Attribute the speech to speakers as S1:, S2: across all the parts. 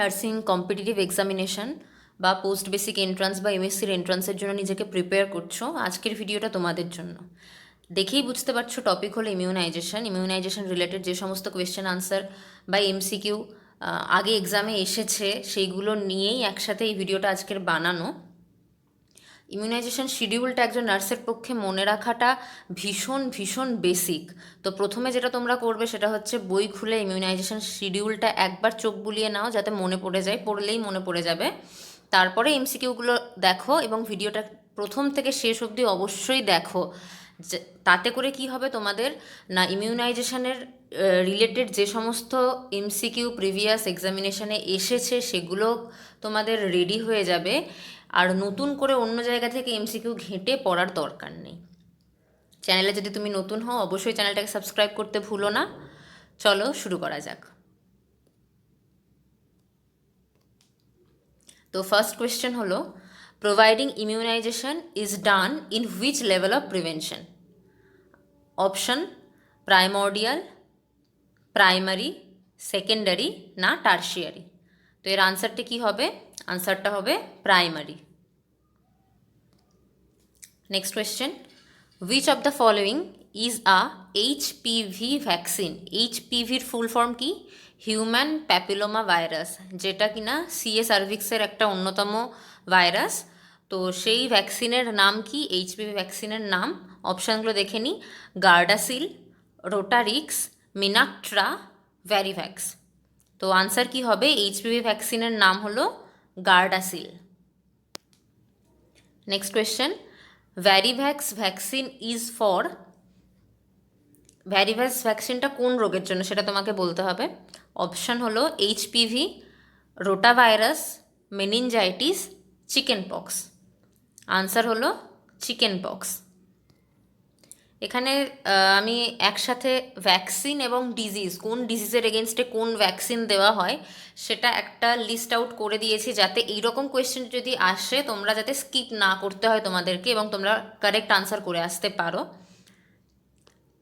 S1: Nursing competitive examination বা post basic entrance বা এমএসসির এন্ট্রান্সের জন্য নিজেকে প্রিপেয়ার করছো, আজকের ভিডিওটা তোমাদের জন্য। দেখেই বুঝতে পারছো টপিক হলো ইমিউনাইজেশন রিলেটেড যে সমস্ত কোয়েশ্চেন আনসার বা এমসিকিউ আগে এক্সামে এসেছে সেইগুলো নিয়েই একসাথে এই ভিডিওটা আজকের বানানো। ইমিউনাইজেশন শিডিউলটা একজন নার্সের পক্ষে মনে রাখাটা ভীষণ ভীষণ বেসিক। তো প্রথমে যেটা তোমরা করবে সেটা হচ্ছে বই খুলে ইমিউনাইজেশন শিডিউলটা একবার চোখ বুলিয়ে নাও, যাতে মনে পড়ে যায়, পড়লেই মনে পড়ে যাবে। তারপরে এমসিকিউগুলো দেখো এবং ভিডিওটা প্রথম থেকে শেষ অবধি অবশ্যই দেখো। তাতে করে কি হবে তোমাদের না, ইমিউনাইজেশনের রিলেটেড যে সমস্ত এমসিকিউ প্রিভিয়াস এক্সামিনেশনে এসেছে সেগুলো তোমাদের রেডি হয়ে যাবে, আর নতুন করে অন্য জায়গা থেকে এমসিকিউ ঘেঁটে পড়ার দরকার নেই। চ্যানেলে যদি তুমি নতুন হও অবশ্যই চ্যানেলটাকে সাবস্ক্রাইব করতে ভুলো না। চলো শুরু করা যাক। তো ফার্স্ট কোয়েশ্চেন হলো, providing immunization is done in which level of prevention? Option primordial, primary, secondary না টার্সিয়ারি? তো এর আনসারটা কি হবে? আনসারটা হবে primary. Next question, which of the following is a HPV vaccine? এইচপিভির ফুল ফর্ম কি? হিউম্যান প্যাপিলোমা ভাইরাস, যেটা কিনা সিএ সার্ভিক্সের একটা অন্যতম ভাইরাস। তো সেই ভ্যাকসিনের নাম কি? এইচপিভি ভ্যাকসিনের নাম অপশানগুলো দেখে নিই। Gardasil, Rotarix, Menactra, Varivax. তো আনসার কি হবে? এইচপিভি ভ্যাকসিনের নাম হলো Gardasil. Next question, Varivax vaccine is for? Varivax ভ্যাকসিনটা কোন রোগের জন্য সেটা তোমাকে বলতে হবে। অপশান হলো HPV, rotavirus, meningitis, chicken pox. Answer হলো চিকেন পক্স। এখানে আমি একসাথে ভ্যাকসিন এবং ডিজিজ, কোন ডিজিজের এগেনস্টে কোন ভ্যাকসিন দেওয়া হয় সেটা একটা লিস্ট আউট করে দিয়েছি, যাতে এইরকম কোয়েশ্চেন যদি আসে তোমরা যাতে স্কিপ না করতে হয় তোমাদেরকে এবং তোমরা কারেক্ট আনসার করে আসতে পারো।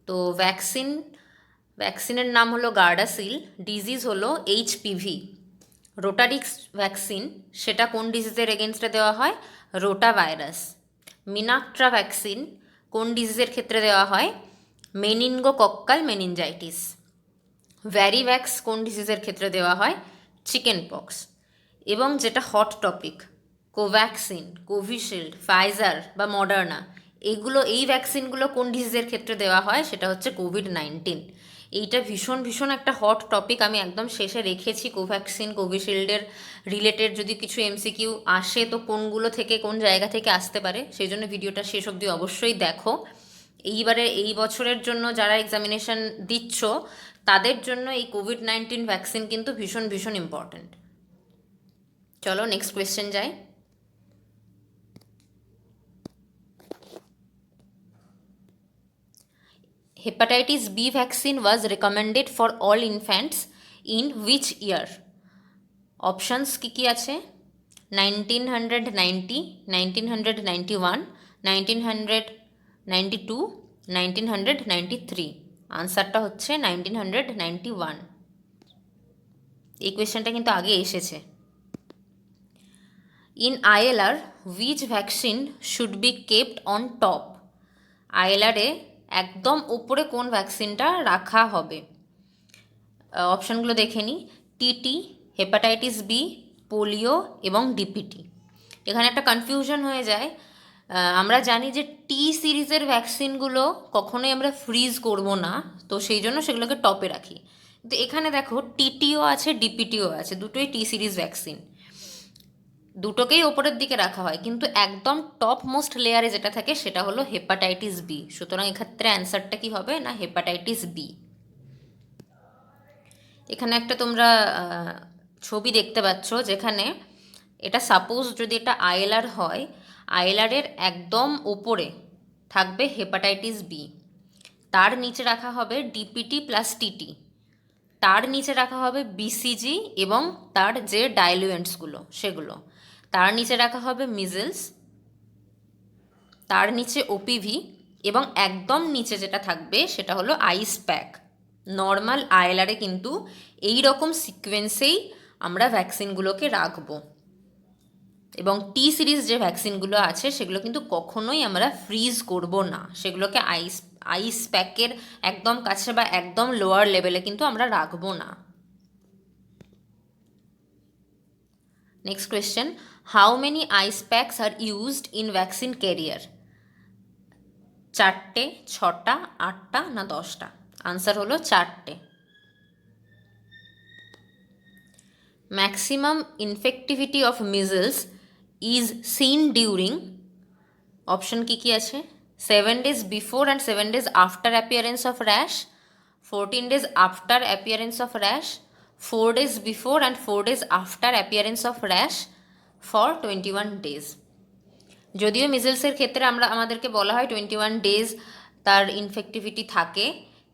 S1: তো ভ্যাকসিনের নাম হলো গার্ডাসিল, ডিজিজ হলো এইচপিভি। রোটারিক্স ভ্যাকসিন সেটা কোন ডিজিজের এগেনস্টে দেওয়া হয়? Rota virus. মিনাকট্রা ভ্যাকসিন কোন ডিজিজের ক্ষেত্রে দেওয়া হয়? মেনিনগোকক্কাল মেনিনজাইটিস। ভ্যারিভ্যাক্স কোন ডিজিজের ক্ষেত্রে দেওয়া হয়? Chicken pox. এবং যেটা hot topic, Covaxin, Covishield, Pfizer বা মডার্না, এই ভ্যাকসিনগুলো কোন ডিজিজের ক্ষেত্রে দেওয়া হয়? সেটা হচ্ছে কোভিড-19। এইটা ভীষণ ভীষণ একটা হট টপিক, আমি একদম শেষে রেখেছি। কোভ্যাক্সিন, কোভিশিল্ডের রিলেটেড যদি কিছু এমসিকিউ আসে তো কোনগুলো থেকে কোন জায়গা থেকে আসতে পারে, সেই জন্য ভিডিওটা শেষ অবধি অবশ্যই দেখো। এই বছরের জন্য যারা এক্সামিনেশন দিচ্ছ তাদের জন্য এই কোভিড-19 ভ্যাকসিন কিন্তু ভীষণ ভীষণ ইম্পর্ট্যান্ট। চলো নেক্সট কোয়েশ্চেন যাই। Hepatitis B vaccine was recommended for all infants in which year? Options কী কী আছে? 1990, 1991, 1992, 1993। আনসারটা হচ্ছে 1991। এই কোয়েশ্চেনটা কিন্তু আগে এসেছে। In ILR which vaccine should be kept on top? আইএলআরে একদম ওপরে কোন ভ্যাকসিনটা রাখা হবে? অপশানগুলো দেখে নিই। টিটি, হেপাটাইটিস বি, পোলিও এবং ডিপিটি। এখানে একটা কনফিউশন হয়ে যায়। আমরা জানি যে টি সিরিজের ভ্যাকসিনগুলো কখনোই আমরা ফ্রিজ করব না, তো সেই জন্য সেগুলোকে টপে রাখি। কিন্তু এখানে দেখো টিটিও আছে, ডিপিটিও আছে, দুটোই টি সিরিজ ভ্যাকসিন, দুটোকেই ওপরের দিকে রাখা হয়, কিন্তু একদম টপ মোস্ট লেয়ারে যেটা থাকে সেটা হলো হেপাটাইটিস বি। সুতরাং এক্ষেত্রে অ্যান্সারটা কি হবে না, হেপাটাইটিস বি। এখানে একটা তোমরা ছবি দেখতে পাচ্ছ, যেখানে এটা সাপোজ যদি এটা আইএলআর হয়, আইএলআরের একদম ওপরে থাকবে হেপাটাইটিস বি, তার নিচে রাখা হবে ডিপিটি প্লাস টিটি, তার নিচে রাখা হবে বিসিজি এবং তার যে ডাইলুয়েন্টসগুলো সেগুলো, তার নিচে রাখা হবে মিজেলস, তার নিচে ওপিভি এবং একদম নিচে যেটা থাকবে সেটা হলো আইস প্যাক। নর্মাল আইএলআরে কিন্তু এই রকম সিকোয়েন্সেই আমরা ভ্যাকসিনগুলোকে রাখবো। এবং টি সিরিজ যে ভ্যাকসিনগুলো আছে সেগুলো কিন্তু কখনোই আমরা ফ্রিজ করব না, সেগুলোকে আইস প্যাকের একদম কাছে বা একদম লোয়ার লেভেলে কিন্তু আমরা রাখবো না। Next question, how many ice packs are used in vaccine carrier? 4টে, 6টা, 8টা না 10টা? আনসার হলো 4টে। Maximum infectivity of measles is seen during, option কি আছে? 7 days before and 7 days after appearance of rash, 14 days after appearance of rash, 4 days before and 4 days after appearance of rash for 21 days। যদিও মিজলসের ক্ষেত্রে আমাদেরকে বলা হয় 21 days তার infectivity থাকে,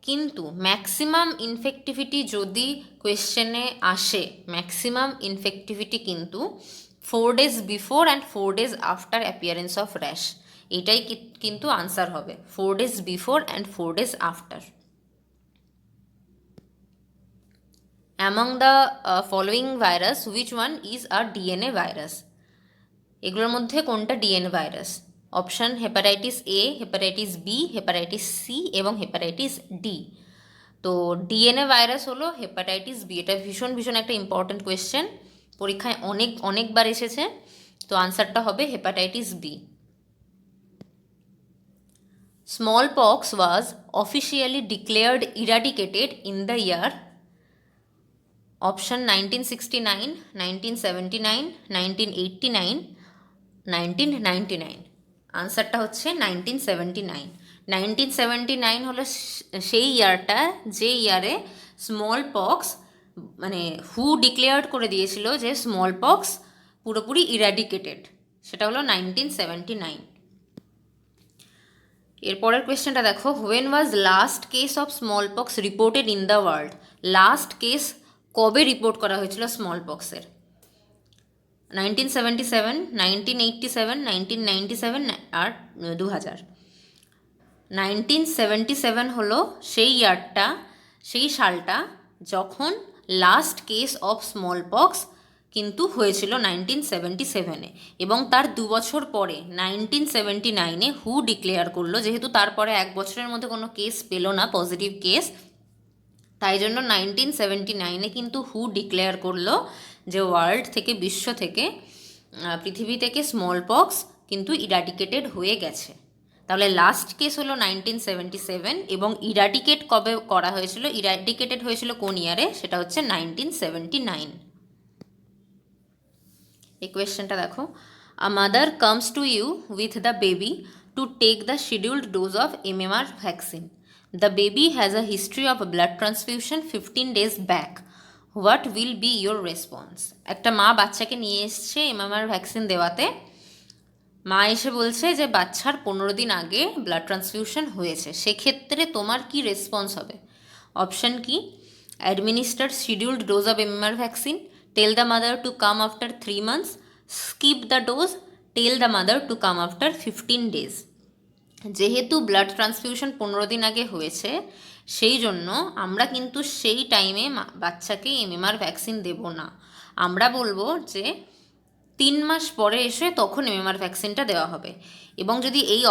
S1: কিন্তু ম্যাক্সিমাম ইনফেক্টিভিটি যদি কোয়েশ্চেনে আসে, ম্যাক্সিমাম ইনফেক্টিভিটি কিন্তু 4 days before and 4 days after appearance of rash, এটাই কিন্তু আনসার হবে, 4 days before and 4 days after। Among the following virus, which one is a DNA virus? এগুলোর মধ্যে কোনটা DNA virus? Option hepatitis A, hepatitis B, hepatitis C এবং hepatitis D. তো DNA virus হলো hepatitis B. এটা ভীষণ ভীষণ একটা ইম্পর্ট্যান্ট কোয়েশ্চেন, পরীক্ষায় অনেকবার এসেছে। তো আনসারটা হবে hepatitis B. Smallpox was officially declared eradicated in the year, option 1969, 1979, 1989, 1999। আনসারটা হচ্ছে 1979। 1979 হলো সেই ইয়ারটা যে ইয়ারে স্মল পক্স মানে হু ডিক্লেয়ার্ড করে দিয়েছিল যে স্মল পক্স পুরোপুরি ইরাডিকেটেড, সেটা হলো 1979। এরপরের কোয়েশ্চেনটা দেখো, when was last case of small pox reported in the world? Last case কবে রিপোর্ট করা হয়েছিল স্মল পক্সের? 1977, 1987, 1997 আর 2000। 1977 হলো সেই ইয়ারটা, সেই সালটা যখন last case of small pox কিন্তু হয়েছিল 1977-এ, এবং তার 2 বছর পরে 1979-এ হু ডিক্লেয়ার করলো, যেহেতু তারপরে 1 বছরের মধ্যে কোনো কেস পেলো না পজিটিভ কেস, তাই জন্য 1979-এ কিন্তু হু ডিক্লেয়ার করলো যে ওয়ার্ল্ড থেকে, বিশ্ব থেকে, পৃথিবী থেকে স্মল পক্স কিন্তু ইরাডিকেটেড হয়ে গেছে। তাহলে লাস্ট কেস হলো 1977, এবং ইরাডিকেট কবে করা হয়েছিল, ইরাডিকেটেড হয়েছিল কোন ইয়ারে, সেটা হচ্ছে 1979। এই কোয়েশ্চেনটা দেখো, a mother comes to you with the baby to take the scheduled dose of MMR vaccine. The baby has a history of blood transfusion 15 days back. What will be your response? একটা মা বাচ্চাকে নিয়ে এসছে MMR vaccine দেওয়াতে, মা এসে বলছে যে বাচ্চার 15 দিন আগে ব্লাড ট্রান্সফিউশন হয়েছে, সেক্ষেত্রে তোমার কি রেসপন্স হবে? অপশন কি? Administer scheduled dose of MMR vaccine, tell the mother to come after 3 months, skip the dose, tell the mother to come after 15 days। যেহেতু ব্লাড ট্রান্সফিউশন 15 দিন আগে হয়েছে, সেই জন্য আমরা কিন্তু সেই টাইমে বাচ্চাকে MMR ভ্যাকসিন দেব না। আমরা বলবো যে 3 মাস পরে এসে তখন MMR ভ্যাকসিনটা দেওয়া হবে। এবং যদি এই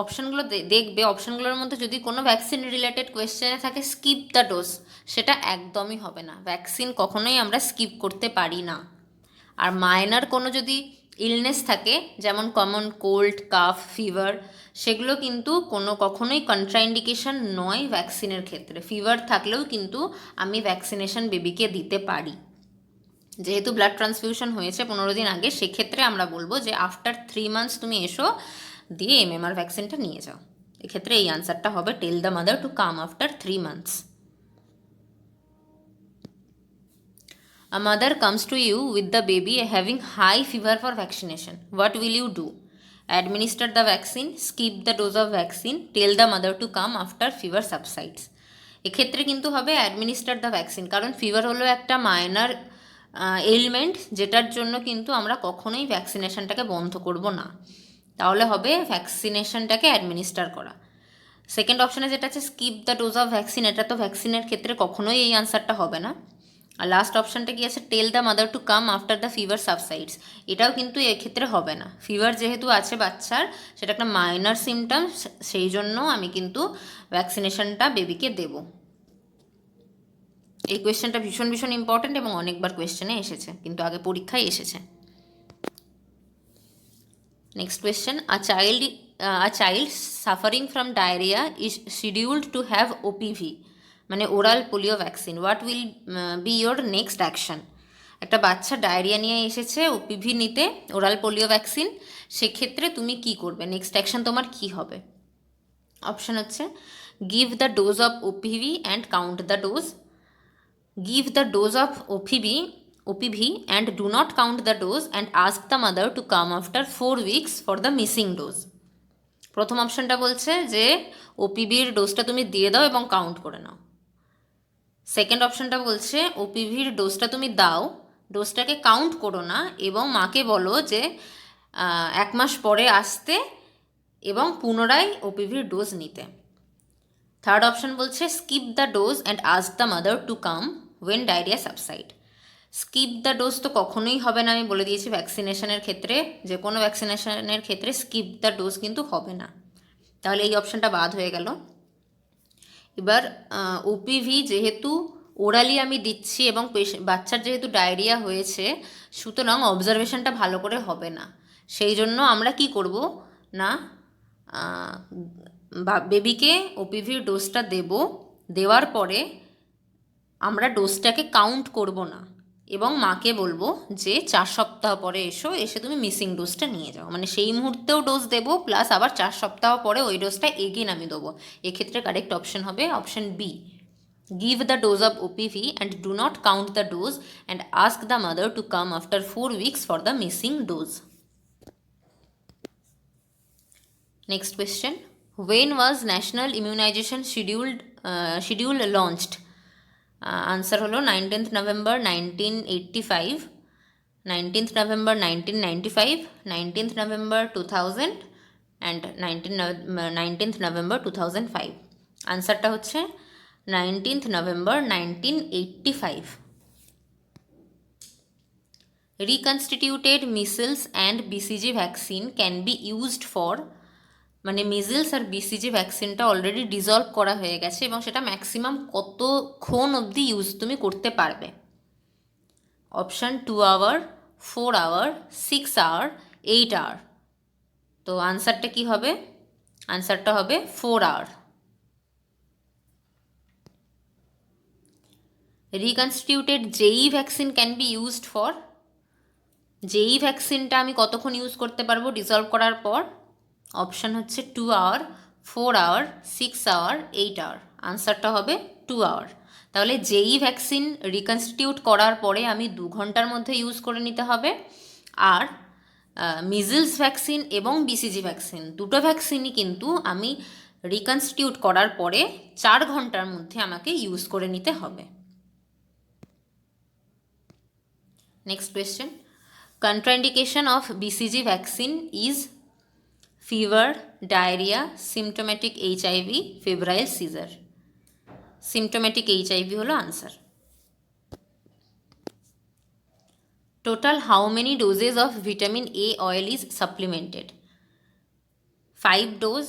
S1: অপশানগুলো দেখবে, অপশানগুলোর মধ্যে যদি কোনো ভ্যাকসিন রিলেটেড কোয়েশ্চেনে থাকে স্কিপ দ্য ডোজ, সেটা একদমই হবে না। ভ্যাকসিন কখনোই আমরা স্কিপ করতে পারি না। আর মাইনর কোনো যদি ইলনেস থাকে, যেমন কমন কোল্ড, কাফ, ফিভার, সেগুলো কিন্তু কখনোই কন্ট্রাইন্ডিকেশন নয় ভ্যাকসিনের ক্ষেত্রে। ফিভার থাকলেও কিন্তু আমি ভ্যাকসিনেশন বেবিকে দিতে পারি। যেহেতু ব্লাড ট্রান্সফিউশন হয়েছে 15 দিন আগে, সেক্ষেত্রে আমরা বলবো যে আফটার 3 months তুমি এসো, দিয়ে MMR ভ্যাকসিনটা নিয়ে যাও। এক্ষেত্রে এই আনসারটা হবে tell the mother to come after 3 months। A mother comes to you with the baby having high fever for vaccination. What will you do? Administer the vaccine, skip the dose of vaccine, tell the mother to come after fever subsides. এক্ষেত্রে কিন্তু হবে administer the vaccine, কারণ fever হলো একটা minor element, যেটার জন্য কিন্তু আমরা কখনোই ভ্যাকসিনেশনটাকে বন্ধ করব না। তাহলে হবে ভ্যাকসিনেশনটাকে অ্যাডমিনিস্টার করা। সেকেন্ড অপশানে যেটা আছে skip the dose of vaccine, এটা তো ভ্যাকসিনের ক্ষেত্রে কখনোই এই আনসারটা হবে না। আর লাস্ট অপশানটা কি আছে, tell the mother to come after the fever subsides. এটাও কিন্তু এক্ষেত্রে হবে না, ফিভার যেহেতু আছে বাচ্চার, সেটা একটা মাইনর সিমটমস, সেই জন্য আমি কিন্তু ভ্যাকসিনেশনটা বেবিকে দেব। এই কোয়েশ্চেনটা ভীষণ ভীষণ ইম্পর্ট্যান্ট এবং অনেকবার কোয়েশ্চেনে এসেছে, কিন্তু আগে পরীক্ষায় এসেছে। Next question, a child suffering from diarrhea is scheduled to have OPV, মানে oral polio vaccine, what will be your next action. একটা বাচ্চা ডায়রিয়া নিয়ে এসেছে ওপিভি নিতে, ওরাল পোলিও ভ্যাকসিন, সেক্ষেত্রে তুমি কি করবে, নেক্সট অ্যাকশন তোমার কি হবে? অপশান হচ্ছে, give the dose of OPV and count the dose, give the dose of OPV and do not count the dose and ask the mother to come after 4 weeks for the missing dose। প্রথম অপশানটা বলছে যে ওপিভির ডোজটা তুমি দিয়ে দাও এবং count করে নাও। Second অপশানটা বলছে ওপিভির ডোজটা তুমি দাও, ডোজটাকে কাউন্ট করো না এবং মাকে বলো যে 1 মাস পরে আসতে এবং পুনরায় ওপিভির ডোজ নিতে। থার্ড অপশান বলছে skip the dose and ask the mother to come when diarrhoea subside. Skip the dose তো কখনোই হবে না, আমি বলে দিয়েছি ভ্যাকসিনেশনের ক্ষেত্রে, যে কোনো ভ্যাকসিনেশনের ক্ষেত্রে স্কিপ দ্য ডোজ কিন্তু হবে না, তাহলে এই অপশানটা বাদ হয়ে গেল। এবার ওপিভি যেহেতু ওরালি আমি দিচ্ছি এবং বাচ্চার যেহেতু ডায়রিয়া হয়েছে, সুতরাং অবজারভেশনটা ভালো করে হবে না, সেই জন্য আমরা কি করব না, বেবিকে ওপিভির ডোজটা দেওয়ার পরে আমরা ডোজটাকে কাউন্ট করব না এবং মাকে বলবো যে 4 সপ্তাহ পরে এসে তুমি মিসিং ডোজটা নিয়ে যাও, মানে সেই মুহূর্তেও ডোজ দেবো প্লাস আবার 4 সপ্তাহ পরে ওই ডোজটা এগেন আমি দেবো। এক্ষেত্রে কারেক্ট অপশন হবে option B, give the dose of OPV and do not count the dose and ask the mother to come after 4 weeks for the missing dose। Next question, when was national immunization schedule launched? Answer হলো 19th November 1985, 19th November 1995, 19th November 2000 and 19th November 2005। আনসারটা হচ্ছে 19th November 1985। Reconstituted measles and BCG vaccine can be used for, মানে measles আর BCG ভ্যাকসিনটা already dissolved করা হয়ে গেছে এবং সেটা ম্যাক্সিমাম কতক্ষণ অবধি ইউজ তুমি করতে পারবে? Option 2 hour, 4 hour, 6 hour, 8 hour. তো আনসারটা কি হবে? আনসারটা হবে 4 hour. Reconstituted JE vaccine can be used for, JE ভ্যাকসিনটা আমি কতক্ষণ ইউজ করতে পারবো ডিজলভ করার পর? অপশান হচ্ছে 2 আওয়ার, 4 আওয়ার, 6 আওয়ার, 8 আওয়ার। আনসারটা হবে 2 আওয়ার। তাহলে জেই ভ্যাকসিন রিকনস্টিটিউট করার পরে আমি 2 ঘন্টার মধ্যে ইউজ করে নিতে হবে, আর মিজলস ভ্যাকসিন এবং বিসিজি ভ্যাকসিন দুটো ভ্যাকসিনই কিন্তু আমি রিকনস্টিটিউট করার পরে 4 ঘন্টার মধ্যে আমাকে ইউজ করে নিতে হবে। Next question, contraindication of BCG vaccine is fever, diarrhea, symptomatic HIV, febrile seizure। symptomatic HIV হলো answer. Total how many doses of vitamin A oil is supplemented? 5 dose,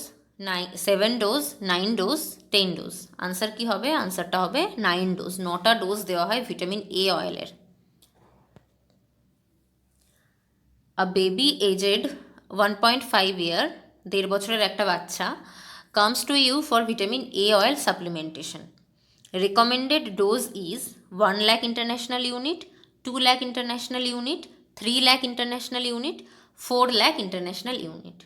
S1: 7 dose, 9 dose, 10 dose. Answer কি হবে? আনসারটা হবে 9 dose. 9টা dose দেওয়া হয় vitamin A অয়েলের। আ baby AZ 1.5 ইয়ার, 1.5 বছরের একটা বাচ্চা, comes to you for vitamin A oil supplementation. Recommended dose is 1 lakh international unit, 2 lakh international unit, 3 lakh international unit, 4 lakh international unit.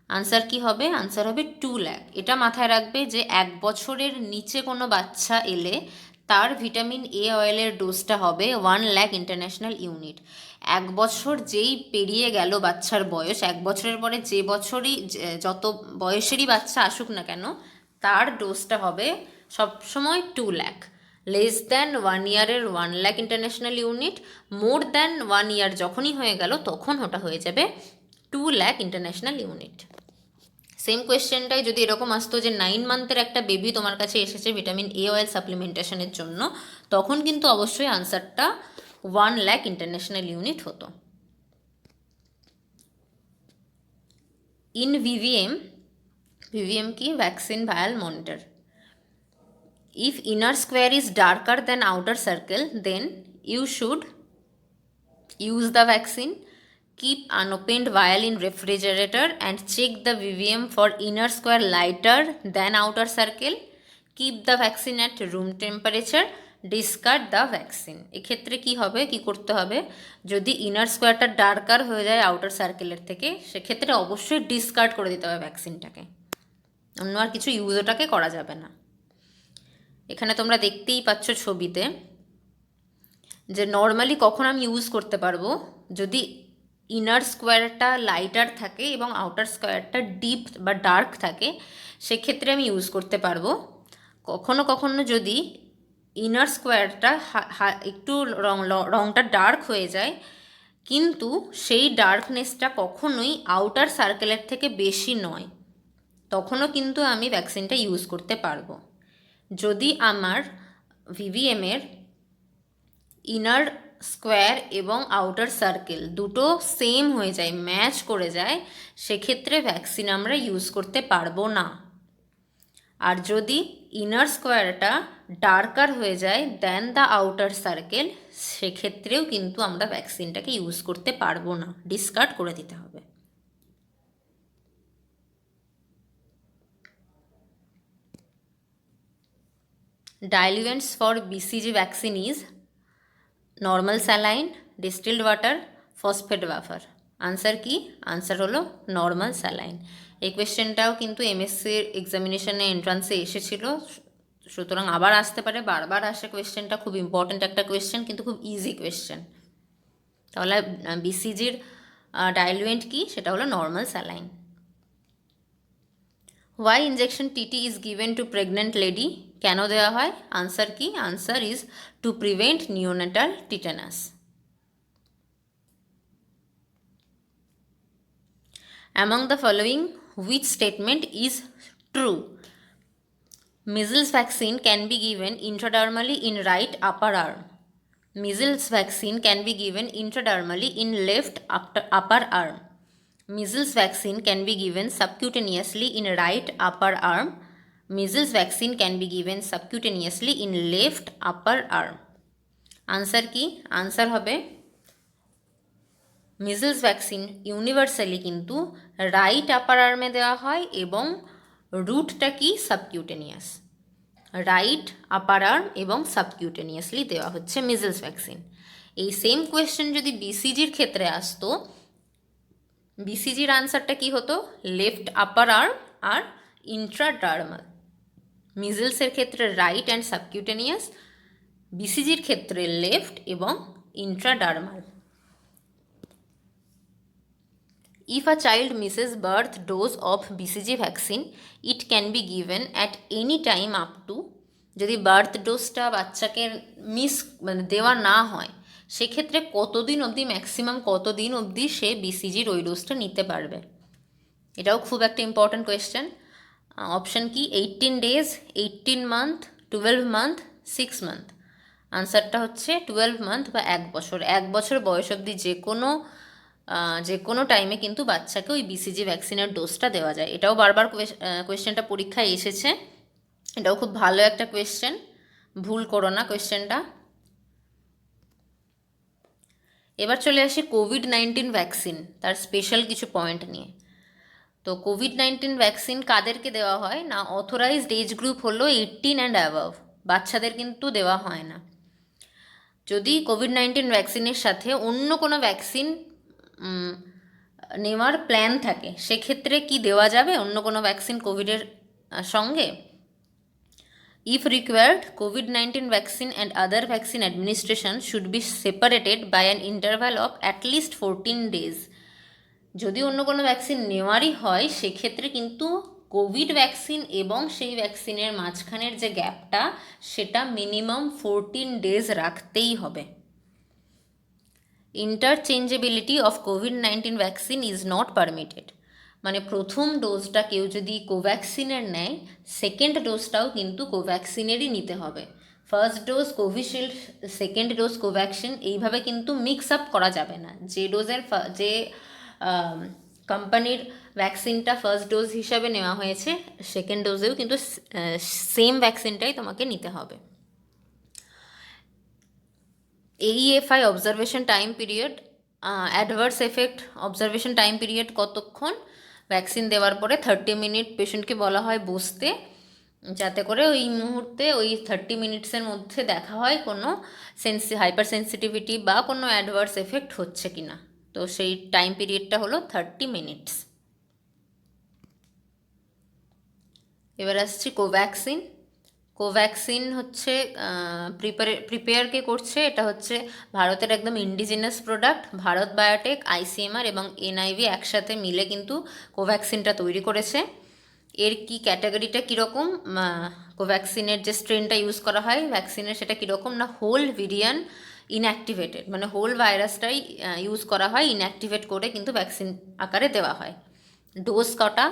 S1: Answer কি হবে? আনসার হবে 2 lakh। এটা মাথায় রাখবে যে 1 বছরের নিচে কোনো বাচ্চা এলে তার ভিটামিন এ অয়েলের ডোজটা হবে 1 lakh ইন্টারন্যাশনাল ইউনিট। 1 বছর যেই পেরিয়ে গেল বাচ্চার বয়স, 1 বছরের পরে যে বছরই যত বয়সেরই বাচ্চা আসুক না কেন, তার ডোজটা হবে সবসময় 2 lakh। লেস দ্যান 1 ইয়ারের 1 lakh international unit, more than 1 ইয়ার যখনই হয়ে গেল তখন ওটা হয়ে যাবে 2 lakh ইন্টারন্যাশনাল ইউনিট। সেম কোয়েশ্চেনটাই যদি এরকম আসতো যে 9 মান্থের একটা বেবি তোমার কাছে এসেছে ভিটামিন এ অয়েল সাপ্লিমেন্টেশনের জন্য, তখন কিন্তু অবশ্যই আনসারটা 1 লাখ ইন্টারন্যাশনাল ইউনিট হতো। ইন ভিভিএম, ভিভিএম কি, vaccine ভায়াল monitor, if inner square is darker than outer circle, then you should use the vaccine, keep unopened vial in refrigerator and check the VVM for inner square lighter than outer circle, keep the vaccine at room temperature, discard the vaccine. এক্ষেত্রে কি হবে, কি করতে হবে, যদি inner স্কোয়ারটা darker হয়ে যায় আউটার সার্কেলের থেকে, সেক্ষেত্রে অবশ্যই ডিসকার্ড করে দিতে হবে ভ্যাকসিনটাকে, অন্য আর কিছু ইউজ ওটাকে করা যাবে না। এখানে তোমরা দেখতেই পাচ্ছ ছবিতে যে নর্মালি কখন আমি ইউজ করতে পারবো, যদি ইনার স্কোয়ারটা লাইটার থাকে এবং আউটার স্কোয়ারটা ডিপ বা ডার্ক থাকে, সেক্ষেত্রে আমি ইউজ করতে পারবো। কখনো কখনো যদি ইনার স্কোয়ারটা একটু রংটা ডার্ক হয়ে যায়, কিন্তু সেই ডার্কনেসটা কখনোই আউটার সার্কেলের থেকে বেশি নয়, তখনও কিন্তু আমি ভ্যাকসিনটা ইউজ করতে পারবো। যদি আমার ভিভিএমের ইনার স্কোয়ার এবং আউটার সার্কেল দুটো সেম হয়ে যায়, ম্যাচ করে যায়, সেক্ষেত্রে ভ্যাকসিন আমরা ইউজ করতে পারবো না। আর যদি ইনার স্কোয়ারটা ডার্কার হয়ে যায় দেন দ্য আউটার সার্কেল, সেক্ষেত্রেও কিন্তু আমরা ভ্যাকসিনটাকে ইউজ করতে পারবো না, ডিসকার্ড করে দিতে হবে। Diluents for BCG vaccine is normal saline, distilled water, phosphate wafer. Answer কি, আনসার হলো নর্মাল স্যালাইন। এই কোয়েশ্চেনটাও কিন্তু এমএসসির এক্সামিনেশনে এন্ট্রান্সে এসেছিল, সুতরাং আবার আসতে পারে, বারবার আসে কোয়েশ্চেনটা, খুব ইম্পর্ট্যান্ট একটা কোয়েশ্চেন, কিন্তু খুব ইজি কোয়েশ্চেন। তাহলে বিসিজির ডাইলুয়েন্ট কি, সেটা হলো normal saline. Why injection TT is given to pregnant lady, কেন দেওয়া হয়, আনসার কি, answer is to prevent neonatal টিটানাস। Among the following, which statement is true? Measles vaccine can be given intradermally in right upper arm. Measles vaccine can be given intradermally in left upper arm. Measles vaccine can be given subcutaneously in right upper arm. Measles vaccine can be given subcutaneously in left upper arm. Answer কি, answer হবে measles vaccine universally কিন্তু right upper আর্মে দেওয়া হয় এবং রুটটা কি, subcutaneous. Right upper arm এবং subcutaneously দেওয়া হচ্ছে মিজলস ভ্যাকসিন। এই সেম কোয়েশ্চেন যদি বিসিজির ক্ষেত্রে আসতো, বিসিজির আনসারটা কি হতো, লেফট আপার আর্ম আর ইন্ট্রাডার্মাল। মিজলসের ক্ষেত্রে রাইট অ্যান্ড সাবকিউটেনিয়াস, বিসিজির ক্ষেত্রে লেফট এবং intradermal. If a child misses birth dose of BCG vaccine, it can be given at any time up to, যদি বার্থ ডোজটা বাচ্চাকে মানে দেওয়া না হয়, সেক্ষেত্রে কতদিন অবধি, ম্যাক্সিমাম কতদিন অবধি সে বিসিজির ওই ডোজটা নিতে পারবে, এটাও খুব একটা ইম্পর্ট্যান্ট কোয়েশ্চেন। অপশান কি, 18 days, 18 month, 12 month, 6 month। আনসারটা হচ্ছে 12 month বা 1 বছর। 1 বছর বয়স অবধি যে কোনো টাইমে কিন্তু বাচ্চাকে ওই বিসিজি ভ্যাকসিনের ডোজটা দেওয়া যায়। এটাও বারবার কোয়েশ্চেনটা পরীক্ষায় এসেছে, এটাও খুব ভালো একটা কোয়েশ্চেন, ভুল করো না কোয়েশ্চেনটা। এবার চলে আসি কোভিড-19 ভ্যাকসিন, তার স্পেশাল কিছু পয়েন্ট নিয়ে। তো কোভিড-19 ভ্যাকসিন কাদেরকে দেওয়া হয় না, অথরাইজড এজ গ্রুপ হলো 18 অ্যান্ড অ্যাবাভ, বাচ্চাদের কিন্তু দেওয়া হয় না। যদি কোভিড-19 ভ্যাকসিনের সাথে অন্য কোনো ভ্যাকসিন নেওয়ার প্ল্যান থাকে, সেক্ষেত্রে কি দেওয়া যাবে অন্য কোনো ভ্যাকসিন কোভিডের সঙ্গে? If required, COVID-19 vaccine and other vaccine administration should be separated by an interval of at least 14 days. যদি অন্য কোনো ভ্যাকসিন নেওয়ারই হয়, সেক্ষেত্রে কিন্তু কোভিড ভ্যাকসিন এবং সেই ভ্যাকসিনের মাঝখানের যে গ্যাপটা, সেটা মিনিমাম 14 days রাখতেই হবে। Interchangeability of COVID-19 vaccine is not permitted. মানে প্রথম ডোজটা কেউ যদি কোভ্যাক্সিনের নেয়, সেকেন্ড ডোজটাও কিন্তু কোভ্যাক্সিনেরই নিতে হবে। First dose Covishield, second dose Covaxin, এইভাবে কিন্তু মিক্স আপ করা যাবে না। যে ডোজের যে কোম্পানির ভ্যাকসিনটা ফার্স্ট ডোজ হিসাবে নেওয়া হয়েছে, সেকেন্ড ডোজেও কিন্তু সেম ভ্যাকসিনটাই তোমাকে নিতে হবে। AEFI observation time period, adverse effect observation time period কতক্ষণ? ভ্যাকসিন দেওয়ার পরে 30 মিনিট পেশেন্টকে বলা হয় বসতে, যাতে করে ওই মুহূর্তে ওই 30 মিনিটসের মধ্যে দেখা হয় কোনো হাইপার সেন্সিটিভিটি বা কোনো অ্যাডভার্স এফেক্ট হচ্ছে কি না। তো সেই টাইম পিরিয়ডটা হলো 30 মিনিটস। এবার আসছি কোভ্যাক্সিন। কোভ্যাক্সিন হচ্ছে প্রিপেয়ার কে করছে, এটা হচ্ছে ভারতের একদম indigenous product. Bharat biotech, ICMR এবং NIV একসাথে মিলে কিন্তু কোভ্যাক্সিনটা তৈরি করেছে। এর কি ক্যাটাগরিটা কীরকম, কোভ্যাক্সিনের যে স্ট্রেনটা ইউজ করা হয় ভ্যাকসিনের, সেটা কীরকম না হোল ভিরিয়ান ইনঅ্যাক্টিভেটেড, মানে হোল ভাইরাসটাই ইউজ করা হয়, ইনঅ্যাক্টিভেট করে কিন্তু ভ্যাকসিন আকারে দেওয়া হয়। ডোজ কটা?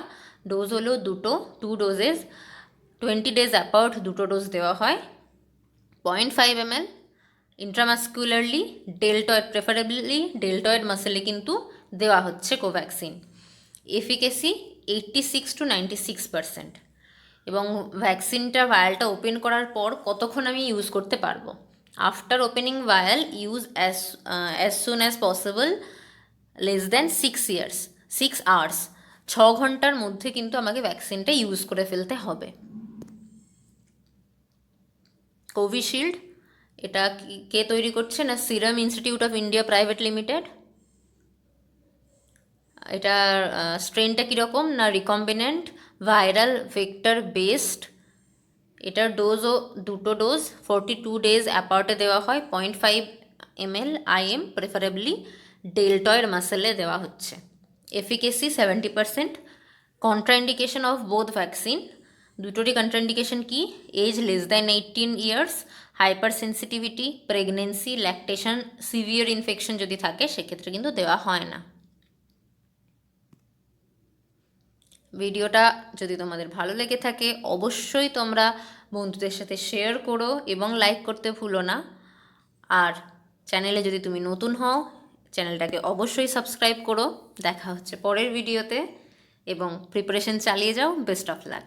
S1: ডোজ হলো 2 ডোজেস, 20 ডেজ অ্যাপার্ট 2 ডোজ দেওয়া হয়। 0.5 ml ইন্ট্রামাস্কুলারলি, ডেল্টয়েড, প্রেফারেবলি ডেল্টয়েড মাসেলে কিন্তু দেওয়া হচ্ছে কোভ্যাক্সিন। Efficacy 86 to 96%। এবং ভ্যাকসিনটা ভায়ালটা ওপেন করার পর কতক্ষণ আমি ইউজ করতে পারবো? After opening ভায়াল use as soon as possible, less than 6 hours. 6 ঘন্টার মধ্যে কিন্তু আমাকে ভ্যাকসিনটা ইউজ করে ফেলতে হবে। কোভিশিল্ড, এটা কে তৈরি করছে না serum institute of India private limited. এটার স্ট্রেনটা কীরকম না রিকম্বিনেন্ট ভাইরাল ভেক্টর বেসড। এটার ডোজও 2 ডোজ, 42 ডেজ অ্যাপার্টে দেওয়া হয়। 0.5 ml IM, প্রেফারেবলি ডেল্টয়েড মাসেলে দেওয়া হচ্ছে। Efficacy 70%। Contraindication of both vaccine, দুটোরই কন্ট্রাইন্ডিকেশন কি? Age less than 18 years, hypersensitivity, pregnancy, lactation, severe infection যদি থাকে সেক্ষেত্রে কিন্তু দেওয়া হয় না। ভিডিওটা যদি তোমাদের ভালো লেগে থাকে অবশ্যই তোমরা বন্ধুদের সাথে শেয়ার করো এবং লাইক করতে ভুলো না। আর চ্যানেলে যদি তুমি নতুন হও, চ্যানেলটাকে অবশ্যই সাবস্ক্রাইব করো। দেখা হচ্ছে পরের ভিডিওতে এবং প্রিপারেশন চালিয়ে যাও। Best of luck.